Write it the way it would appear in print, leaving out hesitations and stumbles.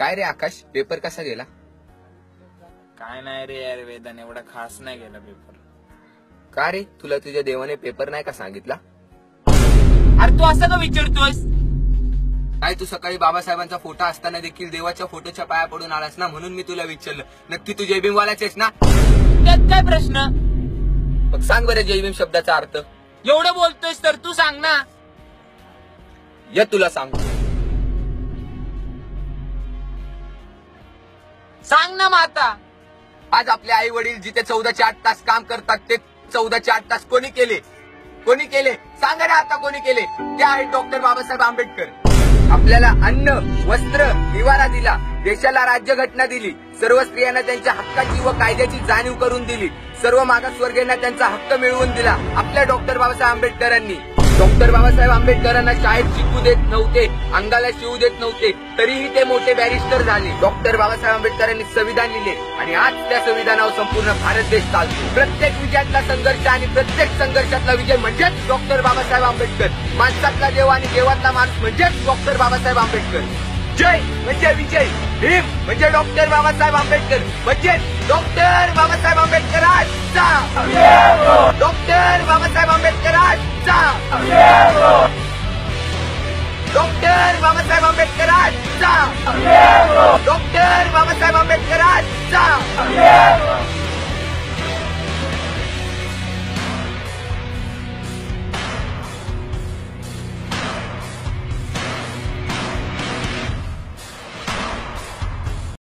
काय रे आकाश, पेपर कसा गेला? काय नाही रे यार वेदन, एवढा खास नाही गेला पेपर. का रे, तुला तुझ्या देवाने पेपर नाही का सांगितला? अरे तू असं का विचारतोयस? काय तू सकाळी बाबासाहेबांचा फोटो असताना देखील देवाच्या फोटोच्या पाया पडून आलास ना, म्हणून मी तुला विचारलं. नक्की तू जयभीमवालाच ना? त्यात काय प्रश्न? मग सांग बरं जयभीम शब्दाचा अर्थ. एवढं बोलतोयस तर तू सांग ना. या तुला सांग. सांग ना माता. आज आपले आई वडील जिथे 14चे 8 तास काम करतात, ते 14चे 8 तास कोणी केले? कोणी केले? सांगा ना आता कोणी केले? ते आहेत डॉक्टर बाबासाहेब आंबेडकर. आपल्याला अन्न, वस्त्र, निवारा दिला, देशाला राज्यघटना दिली, सर्व स्त्रियांना त्यांच्या हक्काची व कायद्याची जाणीव करून दिली, सर्व मागासवर्गीयांना त्यांचा हक्क मिळवून दिला आपल्या डॉक्टर बाबासाहेब आंबेडकरांनी. डॉक्टर बाबासाहेब आंबेडकरांना शाळेत शिकू देत नव्हते, अंगाला शिवू देत नव्हते, तरीही ते मोठे बॅरिस्टर झाले. डॉक्टर बाबासाहेब आंबेडकरांनी संविधान लिहिले आणि आज त्या संविधानावर संपूर्ण भारत देश चालतो. प्रत्येक विजयातला संघर्ष आणि प्रत्येक संघर्षातला विजय म्हणजेच डॉक्टर बाबासाहेब आंबेडकर. माणसातला देव आणि देवातला माणूस म्हणजेच डॉक्टर बाबासाहेब आंबेडकर. जय म्हणजे विजय, भीम म्हणजे डॉक्टर बाबासाहेब आंबेडकर, म्हणजे डॉक्टर बाबासाहेब आंबेडकरांचा, डॉक्टर बाबासाहेब आंबेडकरांचा, डॉक्टर बाबासाहेब आंबेडकरांचा, डॉक्टर बाबासाहेब आंबेडकरांचा.